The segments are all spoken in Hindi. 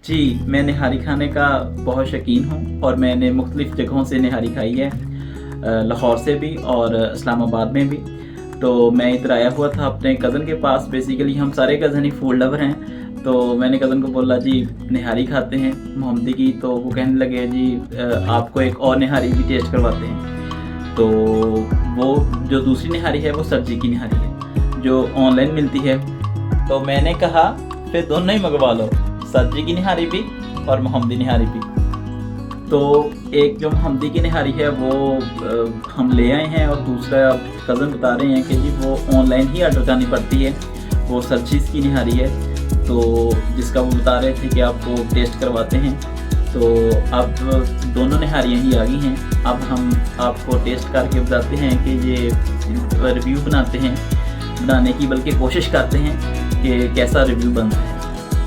जी, मैं निहारी खाने का बहुत शौकीन हूँ और मैंने मुख्तलिफ़ जगहों से निहारी खाई है, लाहौर से भी और इस्लामाबाद में भी। तो मैं इधर आया हुआ था अपने कज़न के पास। बेसिकली हम सारे कज़न ही फूड लवर हैं, तो मैंने कज़न को बोला जी निहारी खाते हैं मोहम्मदी की। तो वो कहने लगे जी आपको एक और निहारी भी टेस्ट करवाते हैं। तो वो जो दूसरी निहारी है वो सब्जी की निहारी है जो ऑनलाइन मिलती है। तो मैंने कहा फिर दोनों ही मंगवा लो, सब्जी की निहारी भी और मोहम्मदी निहारी भी। तो एक जो मोहम्मदी की निहारी है वो हम ले आए हैं और दूसरा कज़न बता रहे हैं कि जी वो ऑनलाइन ही ऑर्डर करनी पड़ती है, वो सर्चीज़ की निहारी है। तो जिसका वो बता रहे थे कि आपको टेस्ट करवाते हैं। तो अब दोनों निहारियाँ ही आ गई हैं। अब हम आपको टेस्ट करके बताते हैं कि ये रिव्यू बनाने की बल्कि कोशिश करते हैं कि कैसा रिव्यू बनता है।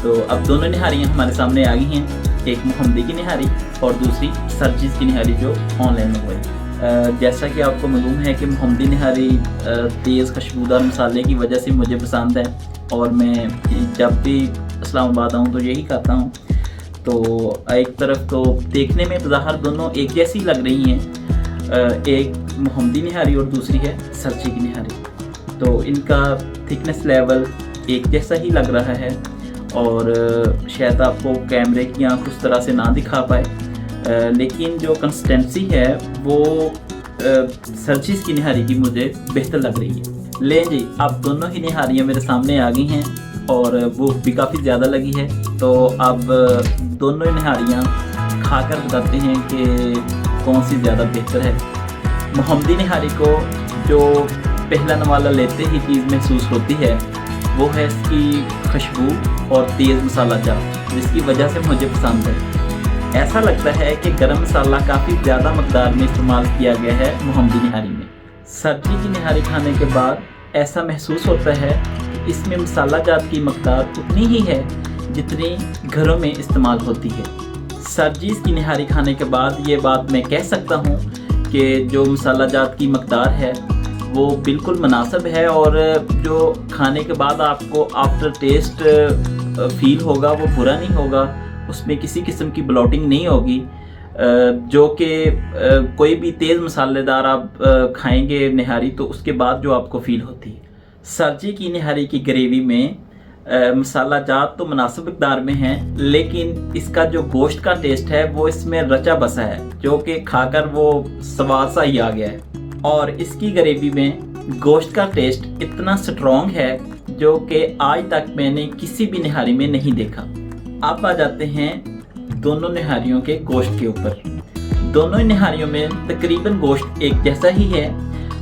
तो अब दोनों निहारियाँ हमारे सामने आ गई हैं, एक मोहम्मदी की निहारी और दूसरी सर्चीज़ की निहारी जो ऑनलाइन मंगवाई। जैसा कि आपको मालूम है कि मोहम्मदी निहारी तेज़ खुशबूदार मसाले की वजह से मुझे पसंद है और मैं जब भी इस्लामाबाद आऊँ तो यही खाता हूँ। तो एक तरफ तो देखने में ज़ाहिर दोनों एक जैसी लग रही हैं, एक मोहम्मदी निहारी और दूसरी है सर्ची की निहारी। तो इनका थिकनेस लेवल एक जैसा ही लग रहा है और शायद आपको कैमरे की आँख उस तरह से ना दिखा पाए, लेकिन जो कंसिस्टेंसी है वो सर्चीज़ की निहारी की मुझे बेहतर लग रही है। लें जी, अब दोनों ही निहारियाँ मेरे सामने आ गई हैं और वो भी काफ़ी ज़्यादा लगी है। तो अब दोनों ही निहारियाँ खाकर बताते हैं कि कौन सी ज़्यादा बेहतर है। मोहम्मदी निहारी को जो पहला नवाला लेते ही चीज़ महसूस होती है वो है इसकी खुशबू और तेज़ मसाला जात, जिसकी वजह से मुझे पसंद है। ऐसा लगता है कि गरम मसाला काफ़ी ज़्यादा मकदार में इस्तेमाल किया गया है मोहम्मदी निहारी में। सब्जी की निहारी खाने के बाद ऐसा महसूस होता है कि इसमें मसाला जात की मकदार उतनी ही है जितनी घरों में इस्तेमाल होती है। सब्जीज़ की निहारी खाने के बाद ये बात मैं कह सकता हूँ कि जो मसाला जात की मकदार है वो बिल्कुल मुनासिब है और जो खाने के बाद आपको आफ्टर टेस्ट फील होगा वो बुरा नहीं होगा, उसमें किसी किस्म की ब्लोटिंग नहीं होगी, जो कि कोई भी तेज़ मसालेदार आप खाएंगे निहारी तो उसके बाद जो आपको फील होती है। सब्जी की निहारी की ग्रेवी में मसाला जात तो मुनासिब मकदार में है, लेकिन इसका जो गोश्त का टेस्ट है वो इसमें रचा बसा है, जो कि खाकर वो स्वाद सा ही आ गया है। और इसकी ग्रेवी में गोश्त का टेस्ट इतना स्ट्रॉन्ग है जो कि आज तक मैंने किसी भी निहारी में नहीं देखा। अब आ जाते हैं दोनों निहारियों के गोश्त के ऊपर। दोनों ही निहारियों में तकरीबन गोश्त एक जैसा ही है,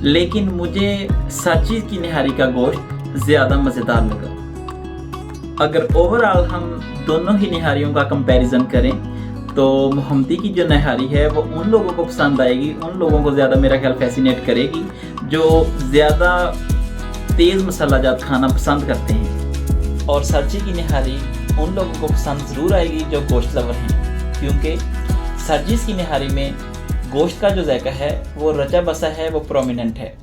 लेकिन मुझे सर्चीज़ की निहारी का गोश्त ज़्यादा मज़ेदार लगा। अगर ओवरऑल हम दोनों ही निहारियों का कंपैरिजन करें तो मोहम्मदी की जो निहारी है वो उन लोगों को पसंद आएगी, उन लोगों को ज़्यादा मेरा ख्याल फैसिनेट करेगी जो ज़्यादा तेज़ मसाला जात खाना पसंद करते हैं। और सर्ची की निहारी उन लोगों को पसंद ज़रूर आएगी जो गोश्त लवर हैं, क्योंकि सर्चीज़ की निहारी में गोश्त का जो जायका है वो रचा बसा है, वो प्रोमिनेंट है।